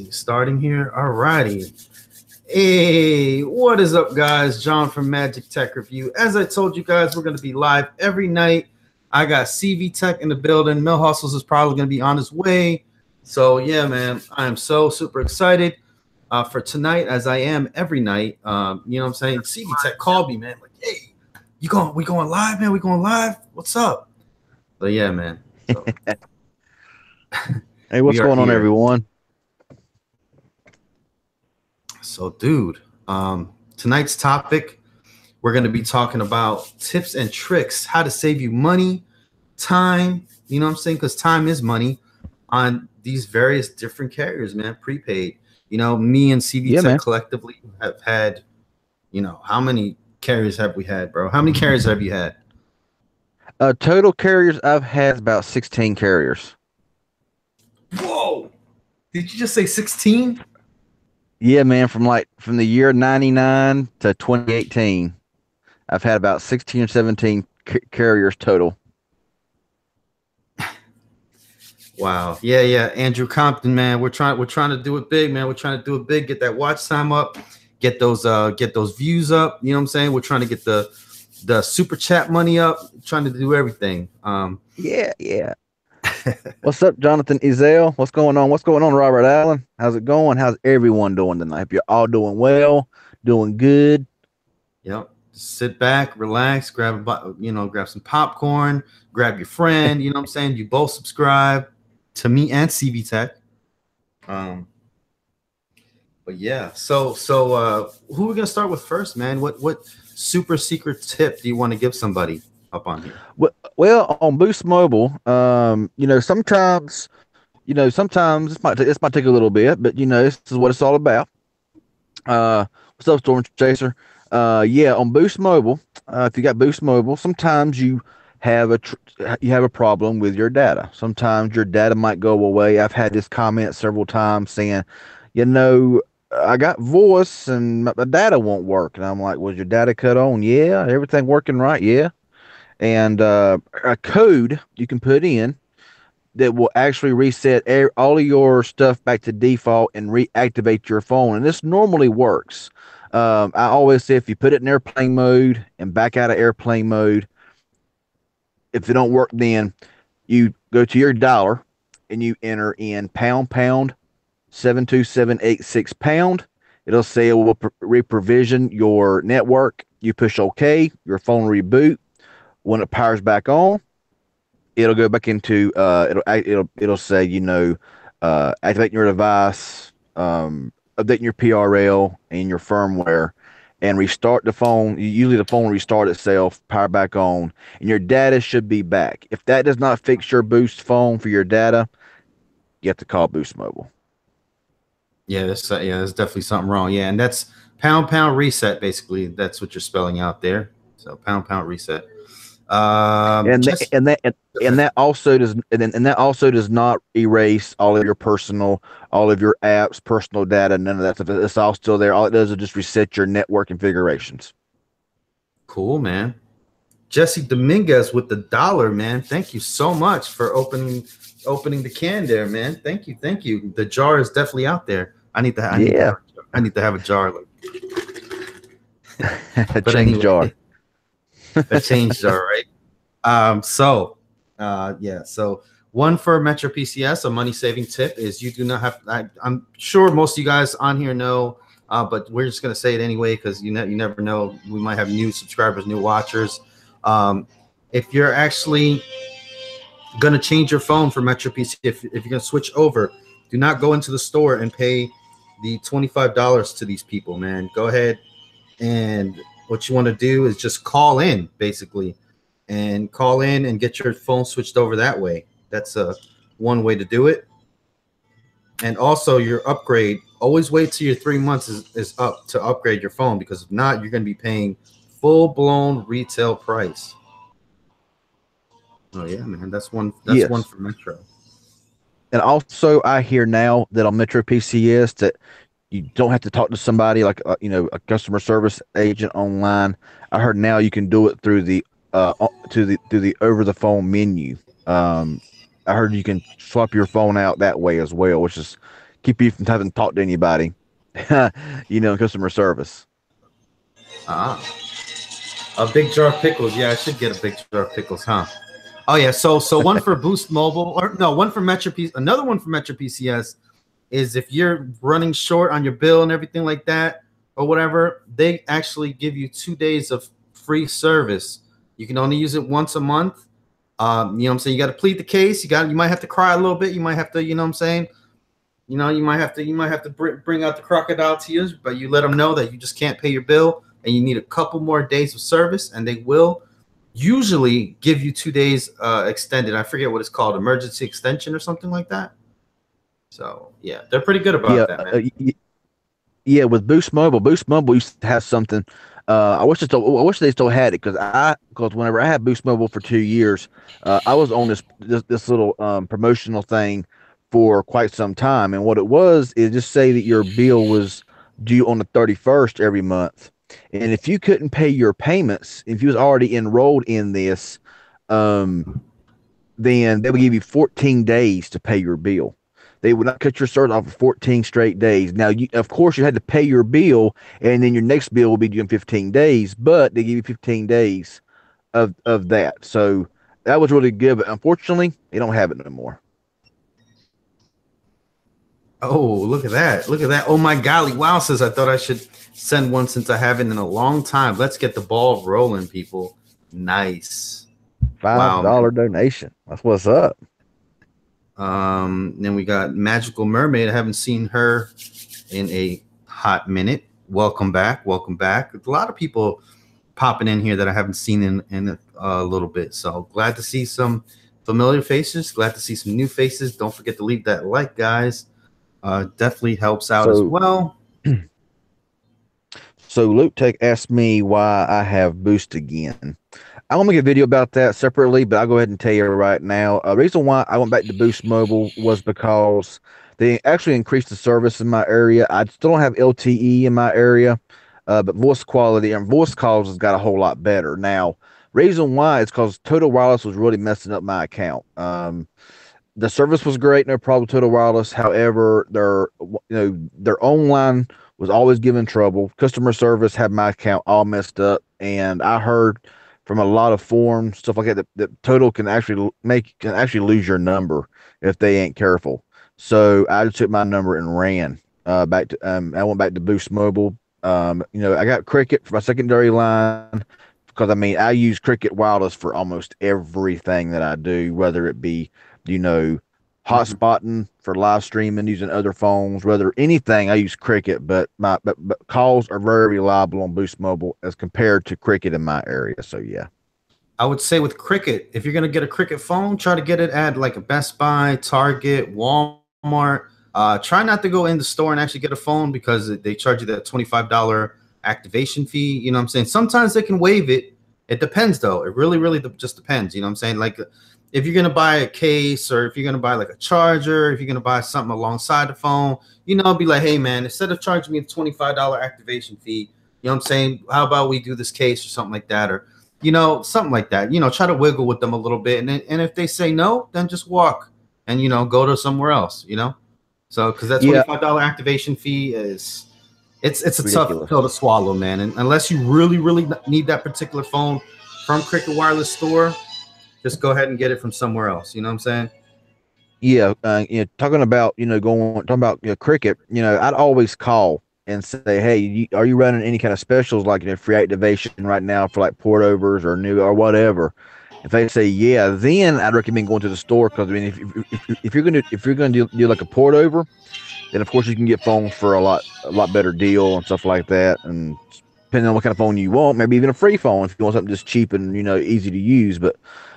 Starting here. All righty. Hey, what is up, guys? John from Magic Tech Review. As I told you guys, we're going to be live every night. I got CV Tech in the building. Mill Hustles is probably going to be on his way. So, yeah, man, I am so super excited for tonight, as I am every night. You know what I'm saying? CV Tech called me, man. Like, hey, we going live, man? We going live? What's up? But, yeah, man. So, hey, what's going on, everyone? So, dude, tonight's topic, we're going to be talking about tips and tricks, how to save you money, time, you know what I'm saying? Because time is money on these various different carriers, man, prepaid. You know, me and CV Tech collectively have had, you know, how many carriers have we had, bro? How many carriers have you had? Total carriers I've had about 16 carriers. Whoa! Did you just say 16? Yeah, man, from the year 99 to 2018, I've had about 16 or 17 carriers total. Wow. Yeah. Andrew Compton, man. We're trying to do it big, man. We're trying to do it big, get that watch time up, get those views up. You know what I'm saying? We're trying to get the super chat money up, trying to do everything. Yeah. What's up, Jonathan Ezell? What's going on? What's going on, Robert Allen? How's it going? How's everyone doing tonight? Hope you're all doing well, doing good. Yep. Just sit back, relax, grab some popcorn, grab your friend. You know what I'm saying? You both subscribe to me and CV Tech. But yeah. So who are we gonna start with first, man? What super secret tip do you want to give somebody up on here? Well, on Boost Mobile, sometimes this might take a little bit, but this is what it's all about. What's up, Storm Chaser? On Boost Mobile, if you got Boost Mobile, sometimes you have a problem with your data. Sometimes your data might go away. I've had this comment several times saying, I got voice and my data won't work, and I'm like, was your data cut on? Yeah, everything working right? Yeah. And a code you can put in that will actually reset all of your stuff back to default and reactivate your phone. And this normally works. I always say if you put it in airplane mode and back out of airplane mode, if it don't work, then you go to your dollar and you enter in pound 72786 pound. It'll say it will reprovision your network. You push OK, your phone reboot. When it powers back on, it'll go back into it'll say activating your device, updating your PRL and your firmware, and restart the phone. Usually the phone will restart itself, power back on, and your data should be back. If that does not fix your Boost phone for your data, you have to call Boost Mobile. Yeah, there's definitely something wrong. Yeah, and that's pound reset. Basically, that's what you're spelling out there. So pound reset. That also does not erase all of your apps, personal data, none of that stuff. It's all still there. All it does is just reset your network configurations. Cool, man. Jesse Dominguez with the $1, man. Thank you so much for opening the can there, man. Thank you. The jar is definitely out there. I need to have a jar. A change jar. A change jar, right? So one for MetroPCS, a money saving tip is you do not have. I'm sure most of you guys on here know, but we're just gonna say it anyway because you never know. We might have new subscribers, new watchers. If you're actually gonna change your phone for MetroPCS, if you're gonna switch over, do not go into the store and pay the $25 to these people, man. Go ahead, and what you want to do is just call in, basically, and get your phone switched over that way. That's one way to do it. And also your upgrade, always wait till your 3 months is up to upgrade your phone, because if not, you're going to be paying full-blown retail price. Oh yeah, man, that's one for Metro. And also, I hear now that on MetroPCS that you don't have to talk to somebody like a customer service agent online. I heard now you can do it through the over the phone menu. I heard you can swap your phone out that way as well, which is keep you from having to talk to anybody, you know, in customer service. Ah, a big jar of pickles. Yeah, I should get a big jar of pickles, huh? Oh yeah. So one for Boost Mobile, or no, one for MetroPCS. Another one for MetroPCS is if you're running short on your bill and everything like that, or whatever, they actually give you 2 days of free service. You can only use it once a month. You know what I'm saying? You got to plead the case. You might have to cry a little bit. You might have to, you know what I'm saying? You might have to bring out the crocodile tears, but you let them know that you just can't pay your bill and you need a couple more days of service, and they will usually give you 2 days extended. I forget what it's called, emergency extension or something like that. So yeah, they're pretty good about that, man. Yeah, with Boost Mobile used to have something. I wish they still had it, because whenever I had Boost Mobile for 2 years, I was on this little promotional thing for quite some time. And what it was is just say that your bill was due on the 31st every month, and if you couldn't pay your payments, if you was already enrolled in this, um, then they would give you 14 days to pay your bill. They would not cut your service off for 14 straight days. Now, of course, you had to pay your bill, and then your next bill will be due in 15 days, but they give you 15 days of that. So that was really good, but unfortunately, they don't have it no more. Oh, look at that. Look at that. Oh my golly. Wow, says I thought I should send one since I haven't in a long time. Let's get the ball rolling, people. Nice. $5 donation. That's what's up. Then we got Magical Mermaid. I haven't seen her in a hot minute. Welcome back. Welcome back. A lot of people popping in here that I haven't seen in a little bit. So glad to see some familiar faces. Glad to see some new faces. Don't forget to leave that like, guys. Definitely helps out as well. So Luke Tech asked me why I have Boost again. I will make a video about that separately, but I'll go ahead and tell you right now. The reason why I went back to Boost Mobile was because they actually increased the service in my area. I still don't have LTE in my area, but voice quality and voice calls has got a whole lot better. Now, reason why is because Total Wireless was really messing up my account. The service was great, no problem with Total Wireless. However, their online was always giving trouble. Customer service had my account all messed up, and I heard from a lot of forums, stuff like that Total can actually lose your number if they ain't careful. So I just took my number and ran back to. I went back to Boost Mobile. I got Cricket for my secondary line because I use Cricket Wireless for almost everything that I do, whether it be hotspotting for live streaming using other phones, whether anything I use Cricket, but calls are very reliable on Boost Mobile as compared to Cricket in my area. So yeah. I would say with Cricket, if you're gonna get a Cricket phone, try to get it at like a Best Buy, Target, Walmart. Try not to go in the store and actually get a phone because they charge you that $25 activation fee. You know what I'm saying? Sometimes they can waive it. It depends though. It really just depends. You know what I'm saying? Like if you're gonna buy a case, or if you're gonna buy like a charger, if you're gonna buy something alongside the phone, be like, hey man, instead of charging me the $25 activation fee, you know what I'm saying? How about we do this case or something like that, or something like that. Try to wiggle with them a little bit, and if they say no, then just walk and go to somewhere else. So because that $25 activation fee is it's a tough pill to swallow, man. And unless you really need that particular phone from Cricket Wireless store, just go ahead and get it from somewhere else. You know what I'm saying? Yeah, talking about Cricket. I'd always call and say, hey, are you running any kind of specials like free activation right now for like port overs or new or whatever? If they say yeah, then I'd recommend going to the store, because if you're gonna do like a port over, then of course you can get phones for a lot better deal and stuff like that. And depending on what kind of phone you want, maybe even a free phone if you want something just cheap and easy to use. But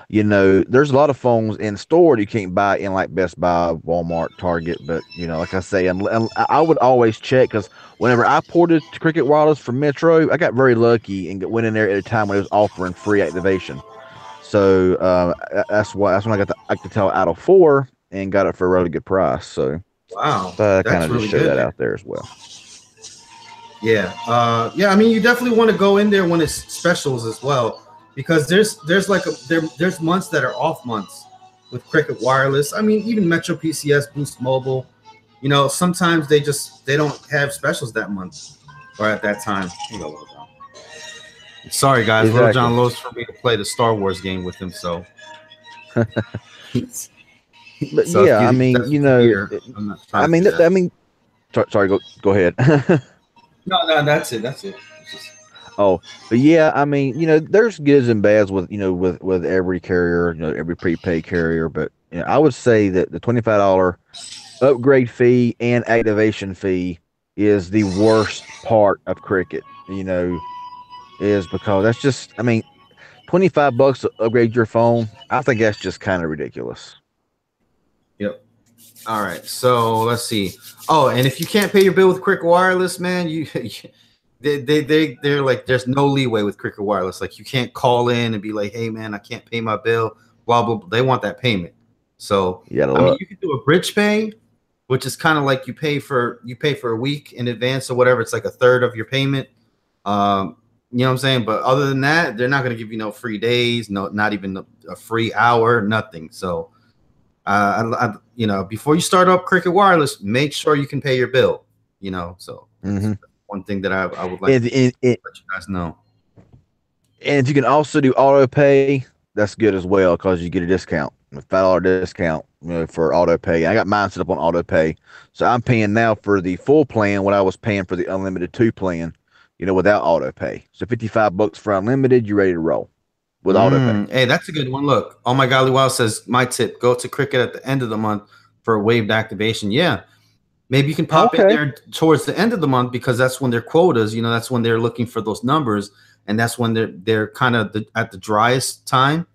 there's a lot of phones in store that you can't buy in like Best Buy, Walmart, Target. But like I say, I would always check, because whenever I ported to Cricket Wireless from Metro, I got very lucky and went in there at a time when it was offering free activation. So that's when I got the Alcatel out of 4 and got it for a really good price. So wow, I kind of just share that out there as well. Yeah, I mean, you definitely want to go in there when it's specials as well, because there's months that are off months with Cricket Wireless. I mean, even MetroPCS, Boost Mobile, you know, sometimes they don't have specials that month or at that time. Here you go, Little John. Sorry guys, Exactly. Little John loves for me to play the Star Wars game with him, so. But So yeah, I if mean, that's you what you know, hear, I'm not trying to do that. I mean, sorry, go ahead. No, that's it. It's just, Oh, but yeah, I mean, you know, there's goods and bads with, you know, with every carrier, you know, every prepaid carrier. But you know, I would say that the $25 upgrade fee and activation fee is the worst part of Cricket. You know, is because that's just, I mean, $25 to upgrade your phone. I think that's just kind of ridiculous. yep. All right. So let's see. Oh, and if you can't pay your bill with Cricket Wireless, man, they're like, there's no leeway with Cricket Wireless. Like, you can't call in and be like, hey man, I can't pay my bill. Blah blah. Blah. They want that payment. So Yeah, I mean, you can do a bridge pay, which is kind of like you pay for a week in advance or whatever. It's like a third of your payment. You know what I'm saying? But other than that, they're not going to give you no free days, no, not even a free hour, nothing. So, you know, before you start up Cricket Wireless, make sure you can pay your bill. You know, so that's one thing that I would like to let you guys know. And if you can also do auto pay, that's good as well because you get a discount, a $5 discount, you know, for auto pay. I got mine set up on auto pay, so I'm paying now for the full plan what I was paying for the unlimited 2 plan, you know, without auto pay. So $55 for unlimited, you're ready to roll with auto pay. Hey, that's a good one. Look, oh my golly, wow says my tip: go to Cricket at the end of the month for a waived activation. Yeah, maybe you can pop in there towards the end of the month because that's when their quotas. You know, that's when they're looking for those numbers. And that's when they're kind of at the driest time.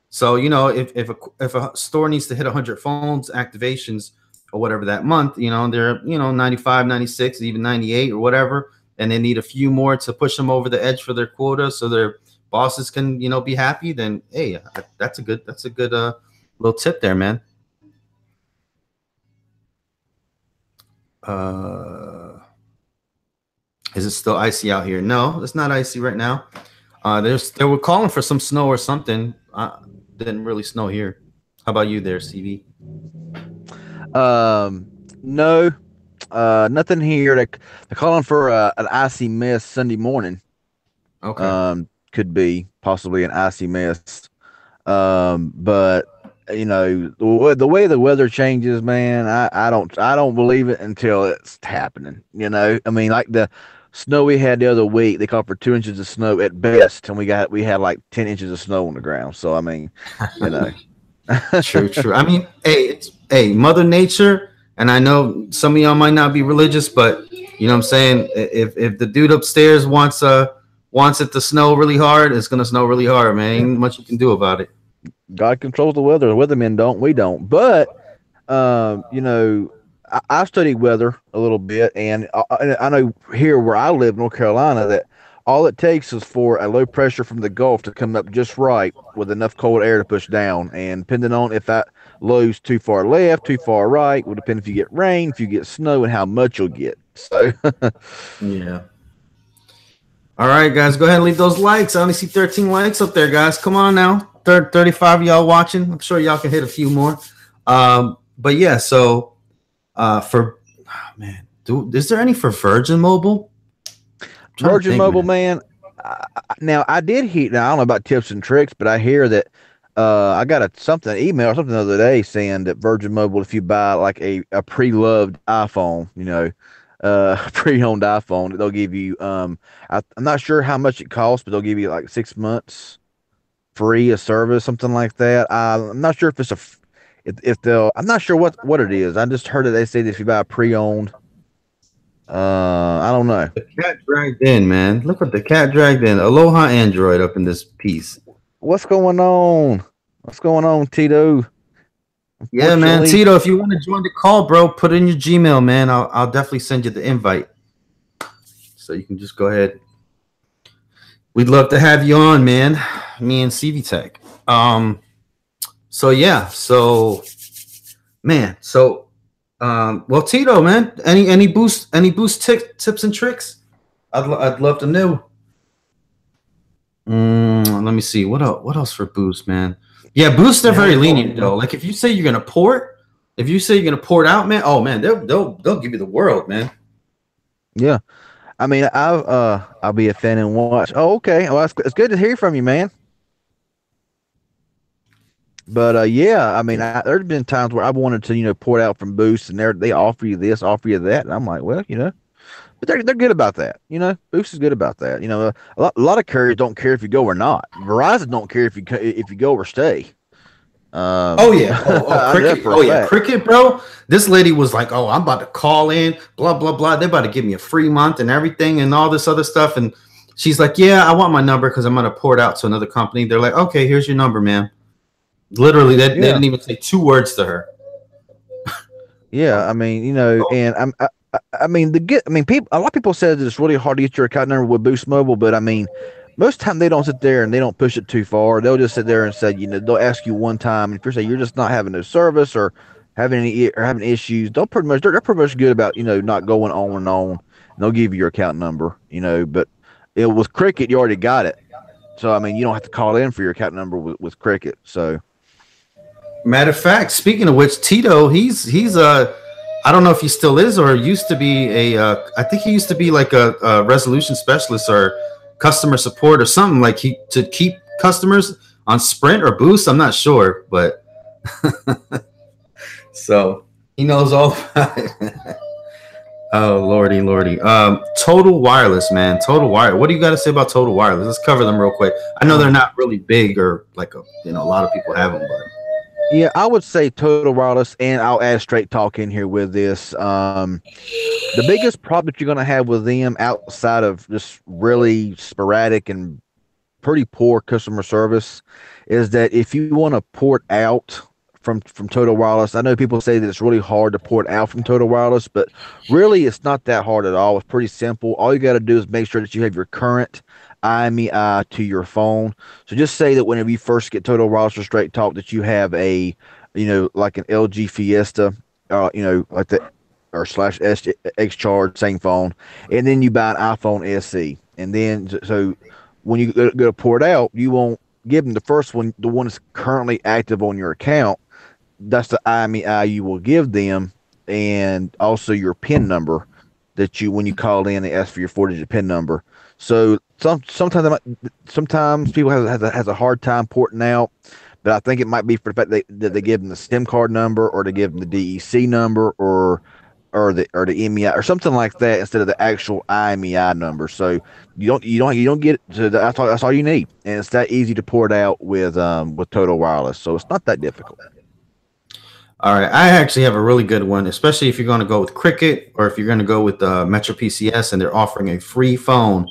So, you know, if a store needs to hit 100 phones activations or whatever that month, you know, they're, you know, 95, 96, even 98 or whatever, and they need a few more to push them over the edge for their quota so their bosses can, you know, be happy, then hey, that's a good little tip there, man. Is it still icy out here? No, it's not icy right now. They were calling for some snow or something. Didn't really snow here. How about you there, CV? No, nothing here. They're calling for an icy mess Sunday morning. Okay. Could be possibly an icy mess. But you know, the way the weather changes, man, I don't believe it until it's happening. You know, I mean, like the snow we had the other week, they called for 2 inches of snow at best, and we had like 10 inches of snow on the ground. So I mean, you know, true. I mean, hey, Mother Nature, and I know some of y'all might not be religious, but you know what I'm saying. If the dude upstairs wants it to snow really hard, it's gonna snow really hard, man. Ain't much you can do about it. God controls the weather. The weathermen don't. We don't. But you know, I studied weather a little bit, and I know here where I live, North Carolina, that all it takes is for a low pressure from the Gulf to come up just right with enough cold air to push down. And depending on if that low's too far left, too far right, will depend if you get rain, if you get snow, and how much you'll get. So, yeah. All right, guys, go ahead and leave those likes. I only see 13 likes up there, guys. Come on now. 35 of y'all watching. I'm sure y'all can hit a few more. But yeah, so man, is there any for Virgin Mobile? Virgin Mobile, man. Now I did hear. Now I don't know about tips and tricks, but I hear that I got an email or something the other day saying that Virgin Mobile, if you buy like a pre-loved iPhone, you know, pre-owned iPhone, they'll give you I'm not sure how much it costs, but they'll give you like 6 months free a service, something like that. I'm not sure if it's I'm not sure what it is. I just heard that they say that if you buy a pre-owned, I don't know. The cat dragged in, man. Look what the cat dragged in. Aloha Android up in this piece. What's going on? What's going on, Tito? Yeah, man, Tito. If you want to join the call, bro, put in your Gmail, man. I'll definitely send you the invite, so you can just go ahead. We'd love to have you on, man. Me and CV Tech. So yeah, so man, so well, Tito, man, any boost tips and tricks? I'd love to know. Let me see what else for boost, man. Yeah, boost they're very lenient though. Like if you say you're gonna port, If you say you're gonna pour it out, man, oh man, they'll give you the world, man. Yeah. I mean, I'll be a fan and watch. Oh, okay. Well, it's good to hear from you, man. But yeah, I mean, there's been times where I've wanted to, pour it out from Boost, and they offer you this, offer you that, and I'm like, well, but they're good about that. Boost is good about that. A lot of carriers don't care if you go or not. Verizon don't care if you go or stay. Oh yeah, Cricket. Oh yeah, Cricket, bro. This lady was like, "Oh, I'm about to call in, blah blah blah. They're about to give me a free month and everything, and all this other stuff." And she's like, "Yeah, I want my number because I'm gonna pour it out to another company." They're like, "Okay, here's your number, ma'am." Literally, they didn't even say 2 words to her. Yeah, I mean, and I mean, people. A lot of people said that it's really hard to get your account number with Boost Mobile, but I mean, most of the time they don't sit there and they don't push it too far. They'll just sit there and say, they'll ask you one time, and if you're just not having no service or having issues, they're pretty much good about not going on and on. And they'll give you your account number, But it was Cricket, you already got it, so I mean, you don't have to call in for your account number with Cricket. So, matter of fact, speaking of which, Tito, he's I don't know if he still is or used to be I think he used to be like a resolution specialist or customer support or something, like to keep customers on Sprint or Boost. I'm not sure, but so he knows all about it. Oh lordy. Total Wireless, man. Total Wireless. What do you got to say about Total Wireless? Let's cover them real quick. I know they're not really big or like a lot of people have them, but yeah, I would say Total Wireless, and I'll add Straight Talk in here with this. The biggest problem that you're going to have with them, outside of just really sporadic and pretty poor customer service, is that if you want to port out from Total Wireless, I know people say that it's really hard to port out from Total Wireless, but really it's not that hard at all. It's pretty simple. All you got to do is make sure that you have your current IMEI to your phone. So just say that whenever you first get Total Wireless or Straight Talk, that you have a, like an LG Fiesta, like the or / X Charge, same phone, and then you buy an iPhone SE, and then so when you go to port out, you won't give them the first one, the one that's currently active on your account. That's the IMEI you will give them, and also your PIN number that when you call in, they ask for your 4-digit PIN number. So sometimes people has a hard time porting out, but I think it might be for the fact that they give them the SIM card number, or they give them the DEC number, or the MEI or something like that, instead of the actual IMEI number. So you don't get it. So that's all you need, and it's that easy to port out with Total Wireless. So it's not that difficult. All right, I actually have a really good one, especially if you're going to go with Cricket or if you're going to go with MetroPCS and they're offering a free phone.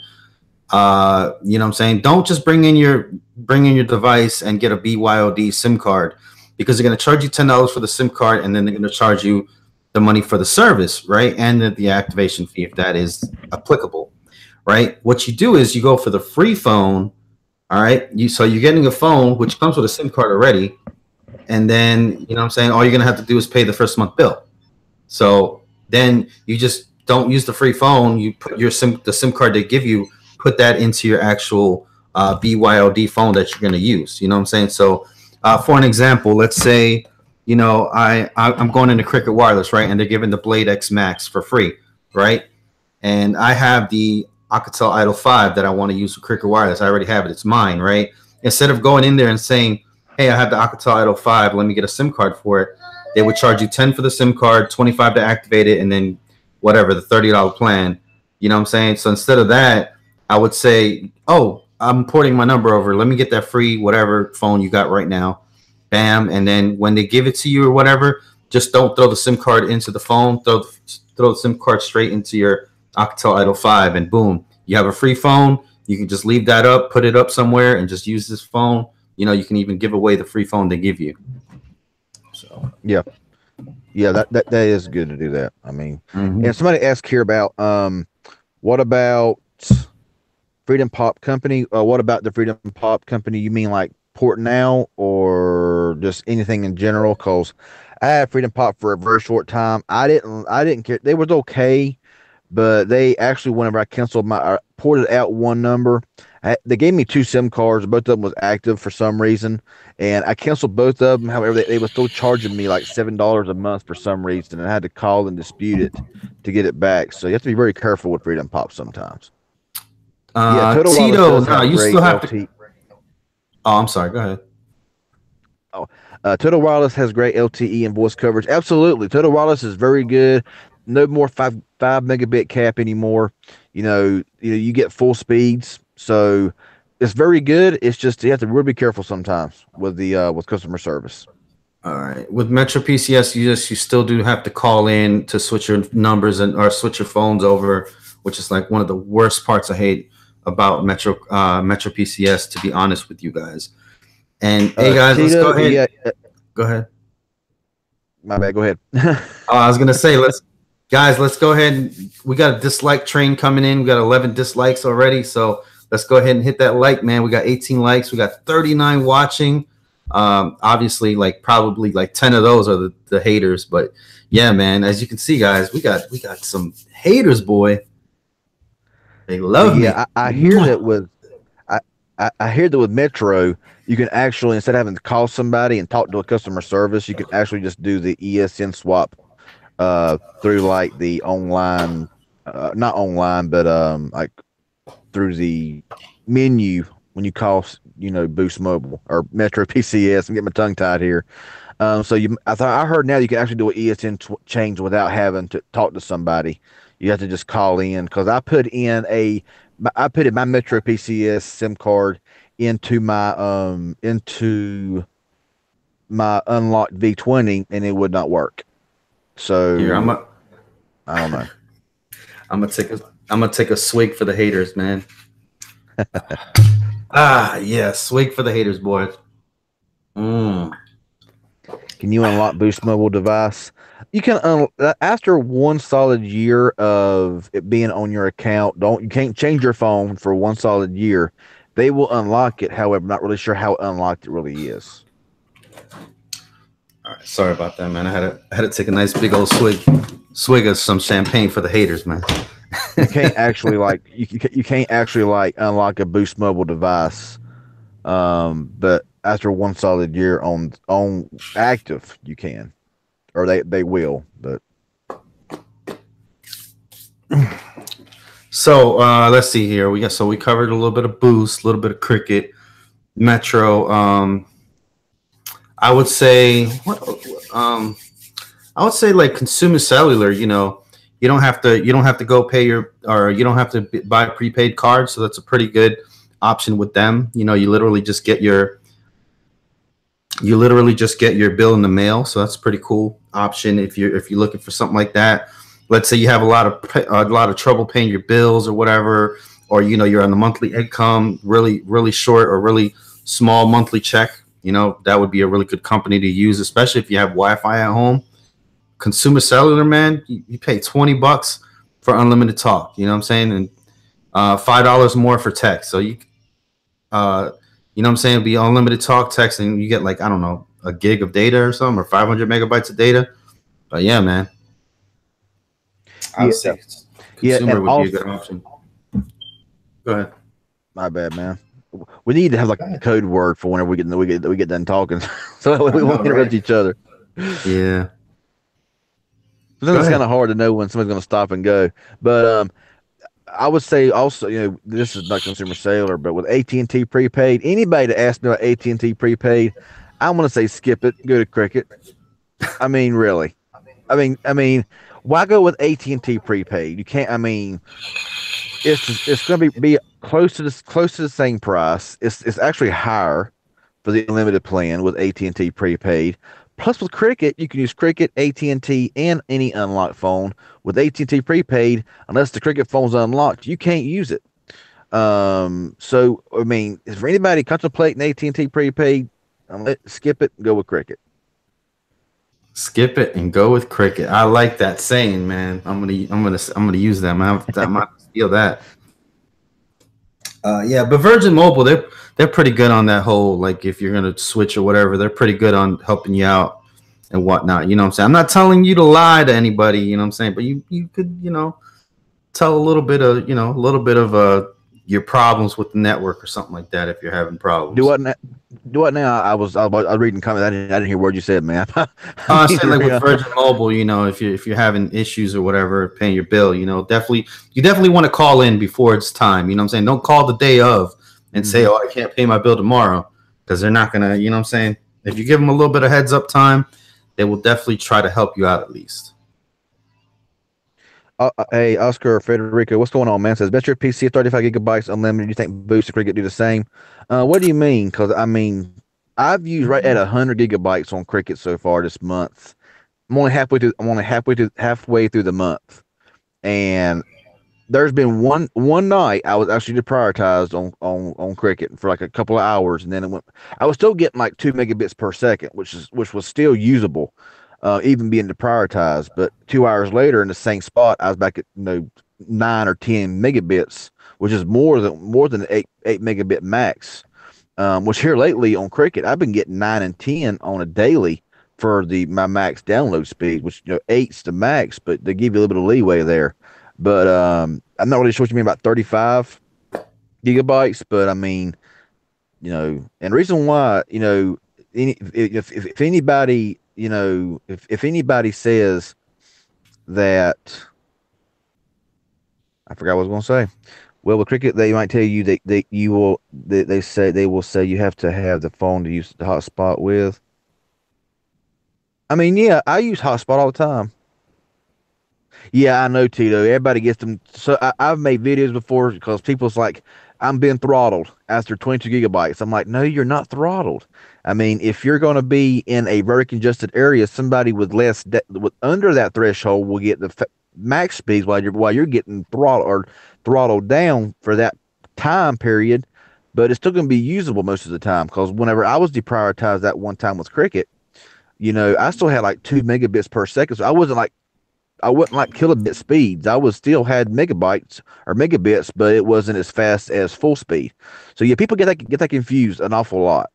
You know what I'm saying? Don't just bring in your device and get a BYOD SIM card, because they're going to charge you $10 for the SIM card, and then they're going to charge you the money for the service, right? And the activation fee, if that is applicable, right? What you do is you go for the free phone, all right? So you're getting a phone which comes with a SIM card already, and then, you know what I'm saying, all you're going to have to do is pay the first month bill. So then you just don't use the free phone. You put the SIM card they give you, put that into your actual BYOD phone that you're going to use. You know what I'm saying? So for an example, let's say, I'm going into Cricket Wireless, right? And they're giving the Blade X Max for free, right? And I have the Alcatel Idol 5 that I want to use for Cricket Wireless. I already have it. It's mine, right? Instead of going in there and saying, hey, I have the Alcatel Idol 5, let me get a SIM card for it, they would charge you $10 for the SIM card, $25 to activate it, and then whatever, the $30 plan. You know what I'm saying? So instead of that, I would say, oh, I'm porting my number over. Let me get that free whatever phone you got right now. Bam. And then when they give it to you or whatever, just don't throw the SIM card into the phone. Throw the SIM card straight into your Alcatel Idol 5, and boom, you have a free phone. You can just leave that up, put it up somewhere, and just use this phone. You can even give away the free phone they give you. So yeah, that is good to do that. I mean, and somebody asked here about what about Freedom Pop Company? What about the Freedom Pop Company? You mean like port now, or just anything in general? Because I had Freedom Pop for a very short time. I didn't care. They was okay, but they actually, whenever I canceled ported out one number, they gave me two SIM cards. Both of them was active for some reason, and I canceled both of them. However, they were still charging me like $7 a month for some reason, and I had to call and dispute it to get it back. So you have to be very careful with Freedom Pop sometimes. Yeah, Total Tito, Wireless no, you still have LT. to. Oh, I'm sorry. Go ahead. Oh, Total Wireless has great LTE and voice coverage. Absolutely, Total Wireless is very good. No more five megabit cap anymore. You get full speeds, so it's very good. It's just you have to really be careful sometimes with the with customer service. All right. With MetroPCS, you still do have to call in to switch your numbers or switch your phones over, which is like one of the worst parts I hate about MetroPCS, to be honest with you guys. And hey guys, Tito, let's go ahead. Yeah, go ahead. My bad. Go ahead. I was gonna say, let's go ahead. We got a dislike train coming in. We got 11 dislikes already, so let's go ahead and hit that like, man. We got 18 likes. We got 39 watching. Obviously, like probably like 10 of those are the haters, but yeah, man. As you can see, guys, we got some haters, boy. They love me. I hear that with I hear that with Metro, you can actually, instead of having to call somebody and talk to a customer service, you can actually just do the ESN swap through like the online, not online, but like through the menu when you call, Boost Mobile or Metro PCS. I'm getting my tongue tied here. I heard now you can actually do an ESN change without having to talk to somebody. You have to just call in, because I put in my Metro PCS SIM card into my unlocked V20, and it would not work. So here, I don't know. I'm gonna take a swig for the haters, man. Yeah, swig for the haters, boys. Can you unlock Boost Mobile device? You can after one solid year of it being on your account. You can't change your phone for one solid year. They will unlock it. However, I'm not really sure how unlocked it really is. All right, sorry about that, man. I had to take a nice big old swig of some champagne for the haters, man. You can't actually you can't actually unlock a Boost Mobile device. But after one solid year on active, you can, or they will. But so let's see here. We covered a little bit of Boost, a little bit of Cricket, Metro. I would say like Consumer Cellular. You don't have to go pay you don't have to buy a prepaid card, so that's a pretty good option with them. You literally just get your bill in the mail, so that's a pretty cool option if you're looking for something like that. Let's say you have a lot of trouble paying your bills or whatever, or you're on the monthly income, really short or really small monthly check. That would be a really good company to use, especially if you have Wi-Fi at home. Consumer Cellular, man, you pay $20 for unlimited talk. You know what I'm saying? And $5 more for text. So you know what I'm saying? It'd be unlimited talk, text, and you get like, I don't know, a gig of data or something, or 500 megabytes of data. But yeah, man. I would say consumer would be a good option. Go ahead. My bad, man. We need to have like a code word for whenever we get done talking, so we won't interrupt each other. Yeah. It's kind of hard to know when somebody's going to stop and go. But I would say also, this is not Consumer Cellular, but with AT&T prepaid, anybody that asks me about AT&T prepaid, I'm going to say skip it, go to Cricket. I mean, really. I mean, why go with AT&T prepaid? You can't. I mean, it's going to be close to the same price. It's actually higher for the unlimited plan with AT&T prepaid. Plus, with Cricket, you can use Cricket, AT&T, and any unlocked phone. With AT&T prepaid, unless the Cricket phone's unlocked, you can't use it. So, I mean, is for anybody contemplating AT&T prepaid, skip it and go with Cricket. Skip it and go with Cricket. I like that saying, man. I'm gonna use that. I might steal that. Yeah, but Virgin Mobile, they're pretty good on that whole, like, if you're gonna switch or whatever, they're pretty good on helping you out and whatnot. You know what I'm saying? I'm not telling you to lie to anybody, you know what I'm saying, but you could, tell a little bit of, a little bit of your problems with the network or something like that if you're having Do problems. what now? Do what now? I was reading comments. I didn't hear a word you said, man. I I mean, say like with Virgin Mobile, if you're having issues or whatever, paying your bill, you definitely want to call in before it's time. You know what I'm saying? Don't call the day of and say, "Oh, I can't pay my bill tomorrow," because they're not gonna. You know what I'm saying? If you give them a little bit of heads up time, they will definitely try to help you out at least. Hey, Oscar Federico, what's going on, man? Says, bet your PC 35 gigabytes unlimited. You think Boost Cricket do the same? What do you mean? Because I mean, I've used right at 100 gigabytes on Cricket so far this month. I'm only halfway through the month, and there's been one night I was actually deprioritized on Cricket for like a couple of hours, and then it went. I was still getting like 2 megabits per second, which was still usable, even being deprioritized. But 2 hours later, in the same spot, I was back at 9 or 10 megabits, which is more than the eight megabit max. Which here lately on Cricket, I've been getting 9 and 10 on a daily for my max download speed, which eight's the max, but they give you a little bit of leeway there. But I'm not really sure what you mean about 35 gigabytes, but I mean, and the reason why, if anybody, if anybody says that, I forgot what I was going to say. Well, with Cricket, they might tell you they will say you have to have the phone to use the hotspot with. I mean, yeah, I use hotspot all the time. Yeah, I know, Tito. Everybody gets them. So I've made videos before because people's like, I'm being throttled after 22 gigabytes. I'm like, no, you're not throttled. I mean, if you're going to be in a very congested area, somebody with with under that threshold will get the max speeds while you're getting throttled down for that time period. But it's still going to be usable most of the time because whenever I was deprioritized that one time with Cricket, I still had like 2 megabits per second. So I wasn't like kilobit speeds. I was still had megabytes or megabits, but it wasn't as fast as full speed. So yeah, people get that confused an awful lot.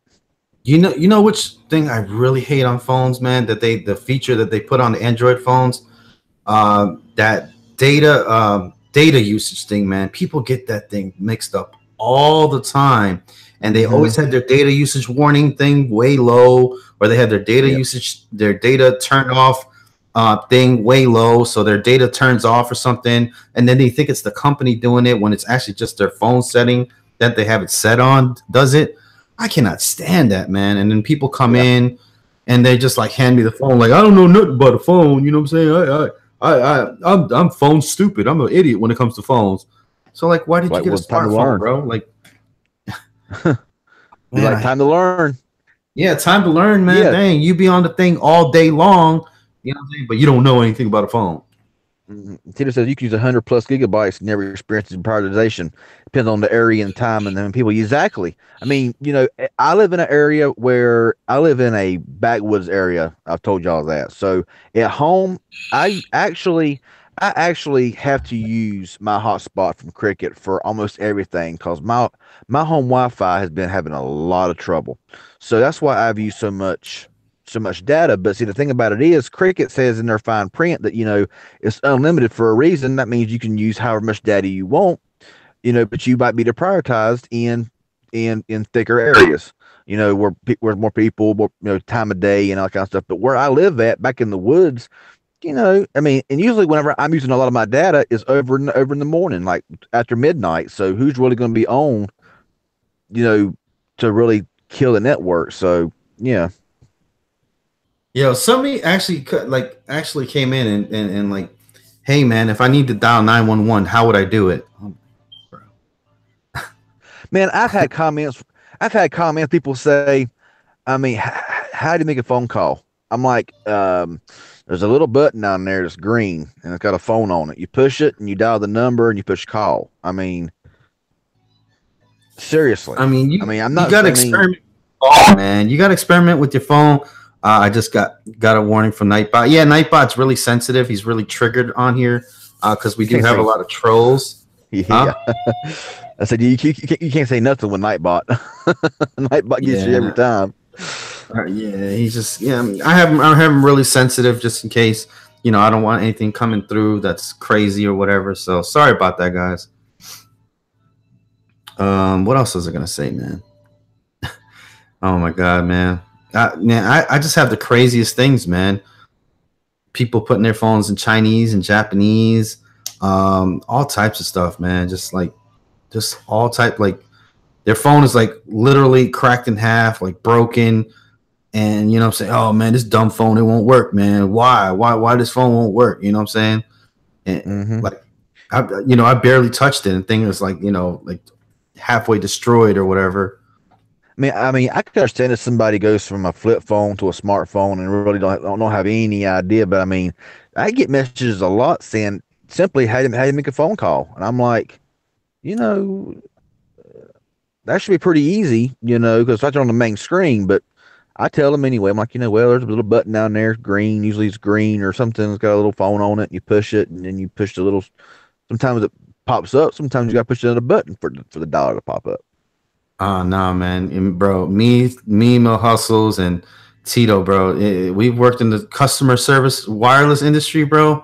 You know which thing I really hate on phones, man? The feature that they put on the Android phones, that data usage thing, man. People get that thing mixed up all the time, and they always had their data usage warning thing way low, or they had their their data turned off thing way low, so their data turns off or something, and then they think it's the company doing it when it's actually just their phone setting that they have it set on does it. I cannot stand that, man. And then people come in and they just like hand me the phone, like I don't know nothing about a phone. You know what I'm saying? I'm phone stupid. I'm an idiot when it comes to phones. So like, why did you get a smartphone, bro? Like, man, like time to learn. Yeah, time to learn, man. Yeah. Dang, you be on the thing all day long. You know what I'm saying? But you don't know anything about a phone. Tito says you can use 100 plus gigabytes, never experienced prioritization. Depends on the area and time and then people. Exactly. I mean, I live in an area where I live in a backwoods area. I've told y'all that. So at home, I actually have to use my hotspot from Cricket for almost everything because my home Wi-Fi has been having a lot of trouble. So that's why I've used so much data. But see, the thing about it is Cricket says in their fine print that it's unlimited for a reason. That means you can use however much data you want, but you might be deprioritized in thicker areas, where more people, more time of day and all that kind of stuff. But where I live at back in the woods, I mean, and usually whenever I'm using a lot of my data is over in the morning, like after midnight. So who's really going to be on, to really kill the network? So yeah. Yo, somebody actually came in and like, hey man, if I need to dial 911, how would I do it? Man, I've had comments. People say, I mean, how do you make a phone call? I'm like, there's a little button down there that's green and it's got a phone on it. You push it and you dial the number and you push call. I mean, seriously. I'm not. You got to experiment. Man, you got to experiment with your phone. I just got a warning from Nightbot. Yeah, Nightbot's really sensitive. He's really triggered on here because we do have a lot of trolls. Yeah. I said you can't say nothing with Nightbot. Nightbot gets you every time. Yeah, he's just I have him really sensitive just in case you know, I don't want anything coming through that's crazy or whatever. So sorry about that, guys. What else was I gonna say, man? Oh my god, man. I just have the craziest things, man. People putting their phones in Chinese and Japanese, all types of stuff, man. Just all type, like their phone is like literally cracked in half, like broken. And you know what I'm saying? Oh man, this dumb phone, it won't work, man. Why this phone won't work? You know what I'm saying? And like I barely touched it, and thing was like, like halfway destroyed or whatever. I mean, I can understand if somebody goes from a flip phone to a smartphone and really don't have any idea. But I mean, I get messages a lot saying simply how to make a phone call, and I'm like, you know, that should be pretty easy, because it's right there on the main screen. But I tell them anyway. I'm like, well, there's a little button down there, green. Usually it's green or something. It's got a little phone on it. You push it, and then you push the little. Sometimes it pops up. Sometimes you got to push another button for the dollar to pop up. Oh no, man, and bro, me, Mo Hustles, and Tito, bro. We've worked in the customer service wireless industry, bro.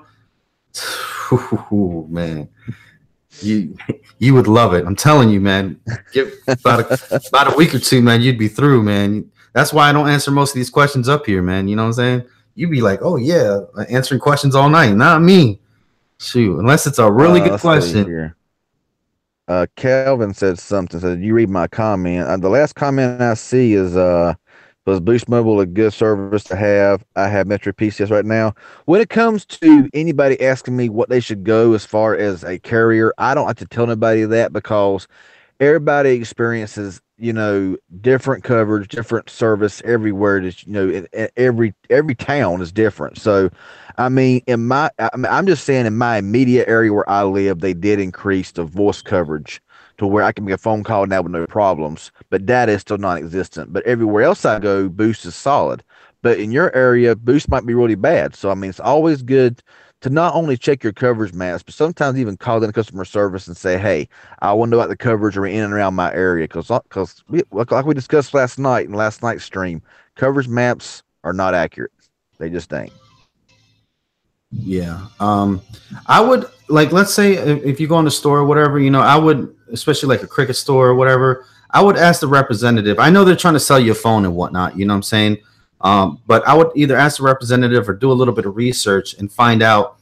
Ooh, man, you would love it. I'm telling you, man. Give about a week or two, man. You'd be through, man. That's why I don't answer most of these questions up here, man. You know what I'm saying? You'd be like, oh yeah, answering questions all night. Not me. Shoot, unless it's a really good question. Calvin said something. Said, you read my comment. The last comment I see is, was Boost Mobile a good service to have? I have MetroPCS right now. When it comes to anybody asking me what they should go as far as a carrier, I don't have to tell nobody that because everybody experiences, different coverage, different service everywhere. Every town is different. So, I mean, I'm just saying in my immediate area where I live, they did increase the voice coverage to where I can make a phone call now with no problems, but data is still non-existent. But everywhere else I go, Boost is solid. But in your area, Boost might be really bad. So, I mean, it's always good to not only check your coverage maps, but sometimes even call in customer service and say, hey, I want to know about the coverage or in and around my area. Because like we discussed last night in last night's stream, coverage maps are not accurate. They just ain't. Yeah. I would, like, let's say if you go in the store or whatever, I would, especially like a Cricket store or whatever, I would ask the representative. I know they're trying to sell you a phone and whatnot, you know what I'm saying? But I would either ask the representative or do a little bit of research and find out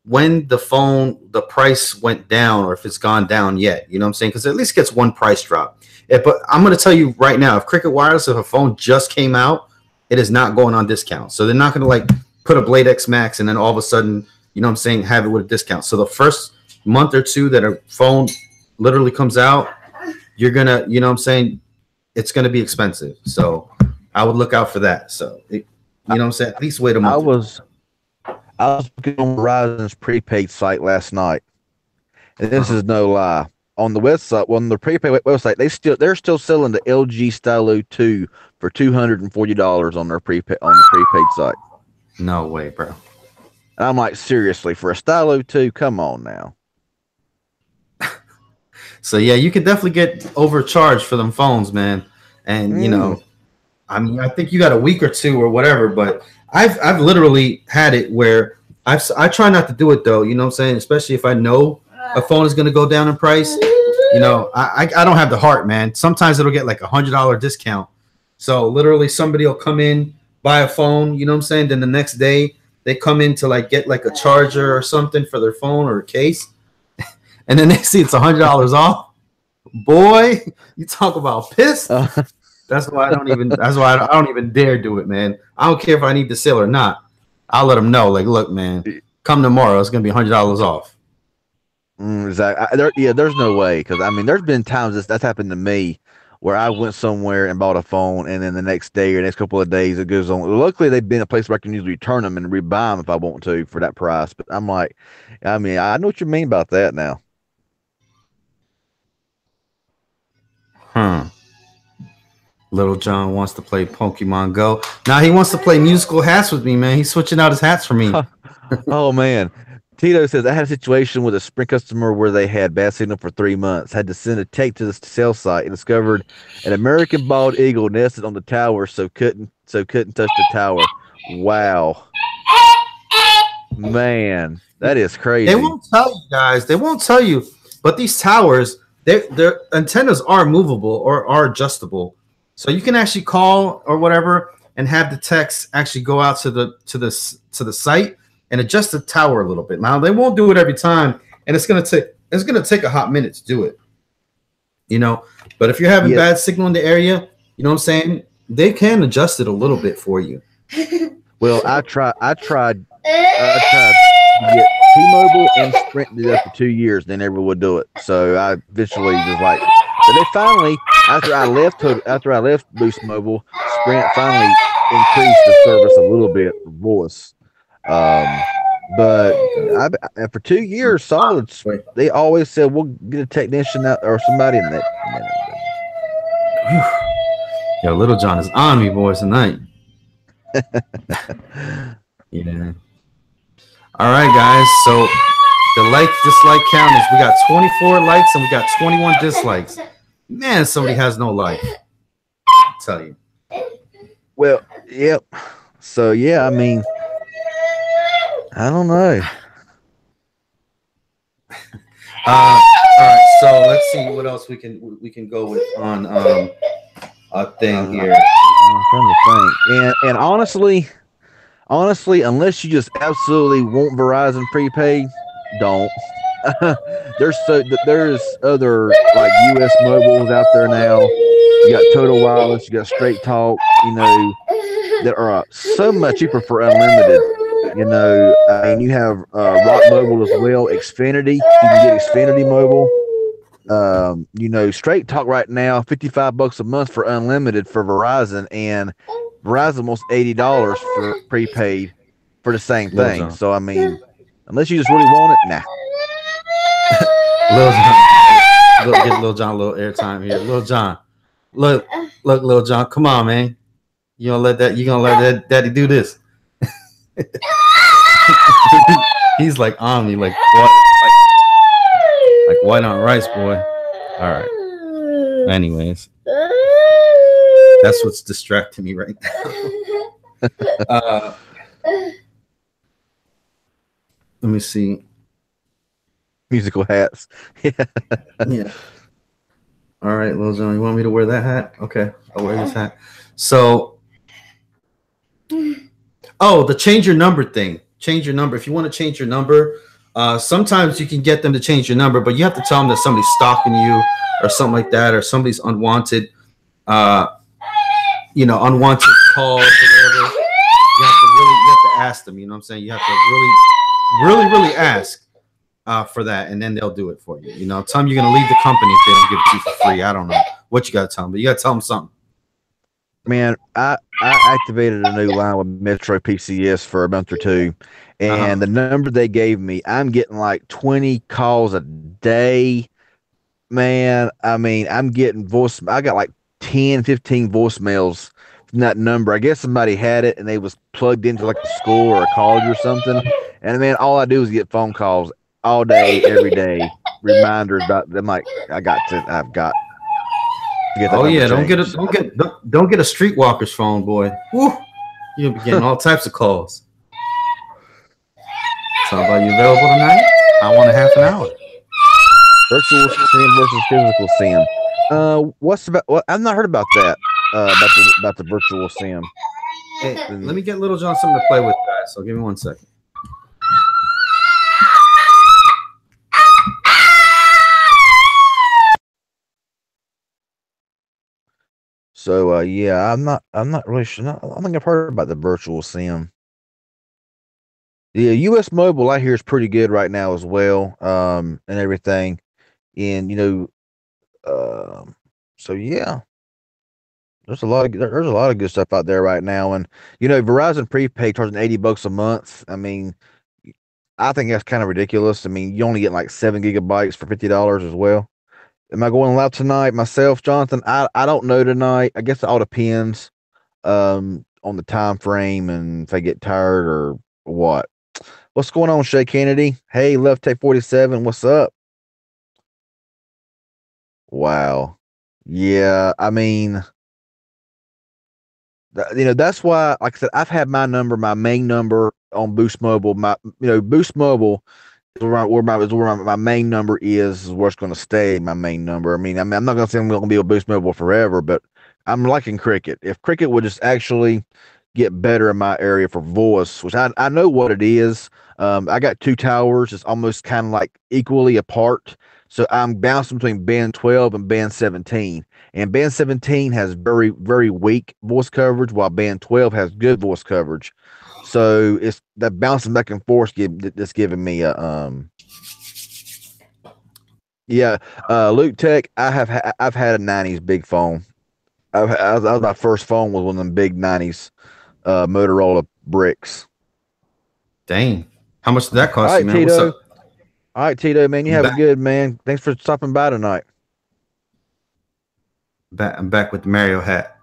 when the price went down or if it's gone down yet, you know what I'm saying? Because at least gets one price drop. But I'm going to tell you right now, if Cricket Wireless, if a phone just came out, it is not going on discount. So they're not going to like put a Blade X Max and then all of a sudden, you know what I'm saying, have it with a discount. So the first month or two that a phone literally comes out, you're going to, you know what I'm saying, it's going to be expensive. So I would look out for that. So, you know what I'm saying, at least wait a month. I was looking on Verizon's prepaid site last night, and this is no lie. On the website, on the prepaid website, they're still selling the LG Stylo 2 for $240 on the prepaid site. No way, bro. And I'm like, seriously, for a Stylo 2, come on now. So yeah, you could definitely get overcharged for them phones, man. And I mean, I think you got a week or two or whatever, but I've literally had it where I try not to do it though, you know what I'm saying? Especially if I know a phone is going to go down in price. I don't have the heart, man. Sometimes it'll get like $100 discount. So literally somebody will come in, buy a phone, you know what I'm saying? Then the next day they come in to like get like a charger or something for their phone or a case. And then they see it's $100 off. Boy, you talk about pissed. That's why I don't even dare do it, man. I don't care if I need the sale or not. I'll let them know, like, look, man, come tomorrow. It's gonna be $100 off. Exactly. There's no way, because I mean, there's been times that's happened to me where I went somewhere and bought a phone, and then the next day or next couple of days it goes on. Luckily, they've been a place where I can usually return them and rebuy them if I want to for that price. But I'm like, I mean, I know what you mean about that now. Little John wants to play Pokemon Go. Now he wants to play musical hats with me, man. He's switching out his hats for me. Oh man. Tito says, I had a situation with a Sprint customer where they had bad signal for 3 months. Had to send a tape to the sales site and discovered an American bald eagle nested on the tower, so couldn't touch the tower. Wow. Man, that is They crazy. won't tell you guys. They won't tell you. But these towers, their antennas are movable or are adjustable, so you can actually call or whatever and have the techs actually go out to the site and adjust the tower a little bit. Now they won't do it every time, and it's gonna take a hot minute to do it. You know, but if you're having Yeah. bad signal in the area, you know what I'm saying? They can adjust it a little bit for you. Well, I tried to get T-Mobile and Sprint to do that for 2 years. They never would do it. So I eventually was like, but they finally, after I left Boost Mobile, Sprint finally increased the service a little bit for voice. But for 2 years solid, Wait. they always said we'll get a technician out or somebody in that. Yo, Little John is on me, boys, tonight. Yeah. All right, guys. So the like dislike count is we got 24 likes and we got 21 dislikes. Man, somebody has no life. I'll tell you. Well, yep. So yeah, I mean, I don't know. All right. So let's see what else we can go with on a thing here. I'm trying to think. And honestly, unless you just absolutely want Verizon prepaid, don't. There's other like US mobiles out there now. You got Total Wireless, you got Straight Talk, you know, that are so much cheaper for unlimited. You know, I mean, you have Rock Mobile as well, Xfinity. You can get Xfinity Mobile. You know, Straight Talk right now, $55 a month for unlimited for Verizon, and Verizon wants $80 for prepaid for the same Little thing. John. So I mean, unless you just really want it, nah. Little John, give Little John a little airtime here. Little John, look, Little John, come on, man. You gonna let that daddy do this? He's like on me, like what? Like white on rice, boy. All right. Anyways, that's what's distracting me right now. Let me see. Musical hats. Yeah. All right, Lil John, you want me to wear that hat? Okay, I'll wear this hat. So, the change your number thing. Change your number. If you want to change your number, sometimes you can get them to change your number, but you have to tell them that somebody's stalking you or something like that, or somebody's unwanted, unwanted calls or whatever. You have to ask them. You know what I'm saying? You have to really ask for that, and then they'll do it for you. You know, tell them you're gonna leave the company if they don't give it to you for free. I don't know what you gotta tell them, but you gotta tell them something. Man, I activated a new line with MetroPCS for a month or two, and the number they gave me, I'm getting like 20 calls a day. Man, I mean, I'm getting I got like 10, 15 voicemails from that number. I guess somebody had it and they was plugged into like a school or a college or something. And man, all I do is get phone calls all day, every day, reminders about them. Like, I've got to get that Oh yeah, changed. don't get a streetwalker's phone, boy. Woo. You'll be getting all types of calls. So about you available tonight? I want a half an hour. Virtual SIM versus physical SIM. What's about? Well, I've not heard about that. About the virtual SIM. Hey, let me get Little John something to play with, guys. So give me 1 second. So yeah, I'm not really sure. I don't think I've heard about the virtual SIM. Yeah, US Mobile I hear is pretty good right now as well. And everything. And so yeah. There's a lot of good stuff out there right now. And Verizon prepaid charging $80 a month. I mean, I think that's kind of ridiculous. I mean, you only get like 7 GB for $50 as well. Am I going live tonight myself, Jonathan? I don't know tonight. I guess it all depends on the time frame and if I get tired or what. What's going on, Shay Kennedy? Hey, Left Take 47, what's up? Wow. Yeah, I mean, That's why, like I said, I've had my number, my main number on Boost Mobile. Boost Mobile is where my main number is where it's going to stay. My main number. I'm not going to say I'm going to be a Boost Mobile forever, but I'm liking Cricket. If Cricket would just actually get better in my area for voice, which I know what it is. I got two towers. It's almost kind of like equally apart. So I'm bouncing between band 12 and band 17. And band 17 has very, very weak voice coverage, while band 12 has good voice coverage. So it's that bouncing back and forth that's giving me a yeah. Luke Tech, I've had a 90s big phone. That was my first phone, was one of them big 90s Motorola bricks. Dang. How much did that All cost you, right, man? What's Tito. up? All right, Tito, man, you I'm have a back. good, man. Thanks for stopping by tonight. I'm back with the Mario hat.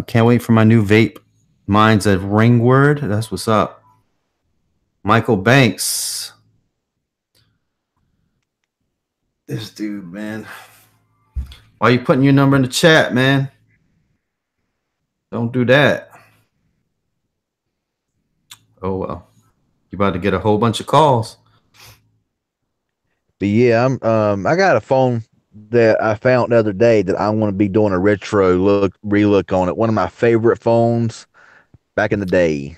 Can't wait for my new vape. Mine's a Ringword. That's what's up. Michael Banks. This dude, man. Why are you putting your number in the chat, man? Don't do that. Oh well. You about to get a whole bunch of calls. But yeah, I got a phone that I found the other day that I want to be doing a retro relook on it. One of my favorite phones back in the day.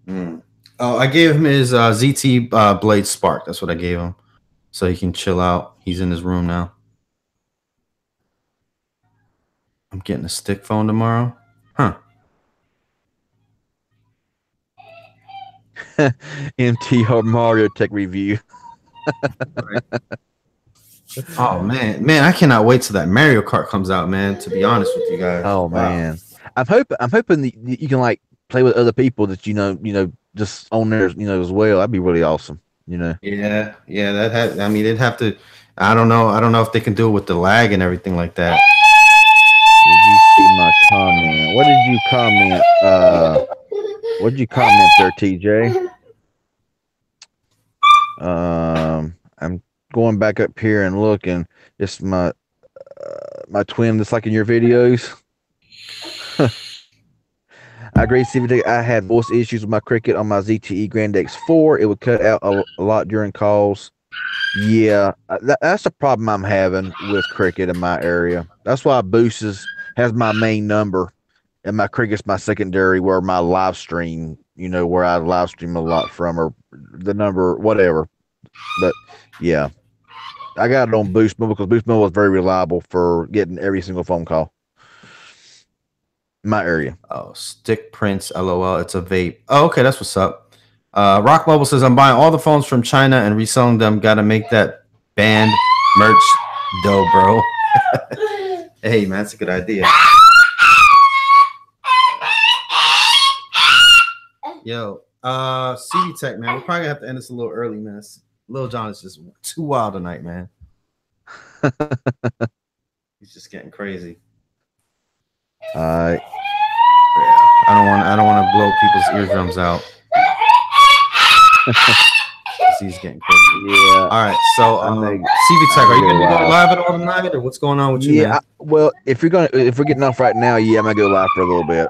Oh, I gave him his ZT Blade Spark. That's what I gave him, so he can chill out. He's in his room now. I'm getting a stick phone tomorrow. Huh. MTR Mario Tech Review. Right. Oh man, I cannot wait till that Mario Kart comes out, man. To be honest with you guys. Oh Wow. man, I'm hoping that you can like play with other people that just on there, as well. That'd be really awesome. Yeah, that had. I mean, they'd have to. I don't know. I don't know if they can do it with the lag and everything like that. Did you see my comment? What did you comment? What did you comment there, TJ? I'm going back up here and looking. It's my twin that's like in your videos. I agree, CVT. I had voice issues with my Cricket on my ZTE Grand X4. It would cut out a lot during calls. Yeah, that's the problem I'm having with Cricket in my area. That's why Boost has my main number, and my Cricket's my secondary, where my live stream, where I live stream a lot from, or the number, whatever. But yeah, I got it on Boost Mobile because Boost Mobile is very reliable for getting every single phone call in my area. Oh, Stick Prince, LOL. It's a vape. Oh, okay, that's what's up. Rock Mobile says I'm buying all the phones from China and reselling them. Got to make that band merch dough, bro. Hey, man, that's a good idea. Yo, CV Tech, man, we're probably gonna have to end this a little early, man. Lil John is just too wild tonight, man. He's just getting crazy. Yeah, I don't want to blow people's eardrums out. He's getting crazy. Yeah. All right. So, CV Tech, are you gonna go live at all tonight, or what's going on with you? Yeah. Well, if we're getting off right now, yeah, I'm gonna go live for a little bit.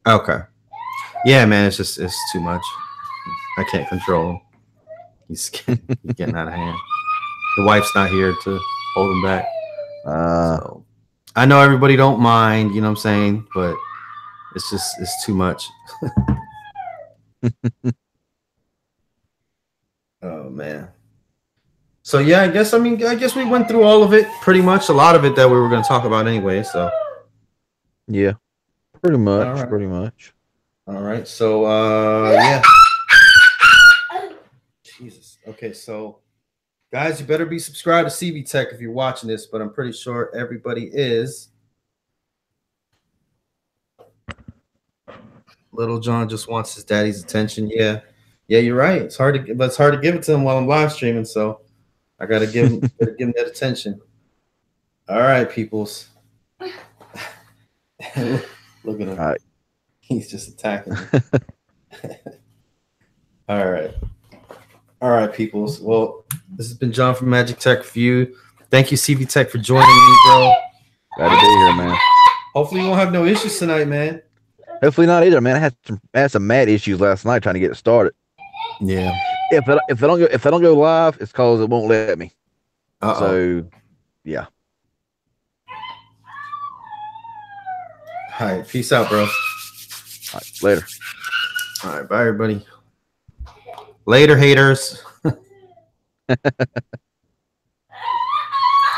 Okay. Yeah, man, it's too much. I can't control him. He's getting out of hand. The wife's not here to hold him back. So I know everybody don't mind, you know what I'm saying, but it's too much. Oh man. So yeah, I guess we went through all of it, pretty much a lot of it that we were going to talk about anyway. So yeah, pretty much, all right. pretty much. All right. So yeah. Jesus. Okay, so guys, you better be subscribed to CV Tech if you're watching this, but I'm pretty sure everybody is. Little John just wants his daddy's attention. Yeah, you're right. It's hard to give it to him while I'm live streaming, so I gotta give him that attention. All right, peoples. Look at him. All right. He's just attacking me. All right, peoples. Well, This has been John from Magic Tech Review. Thank you, CV Tech, for joining me, bro. Glad to be here, man. Hopefully, you won't have no issues tonight, man. Hopefully not either, man. I had some mad issues last night trying to get it started. Yeah. If I don't go live, it's because it won't let me. Uh-oh. So, yeah. All right. Peace out, bro. All right, later. All right. Bye, everybody. Later, haters.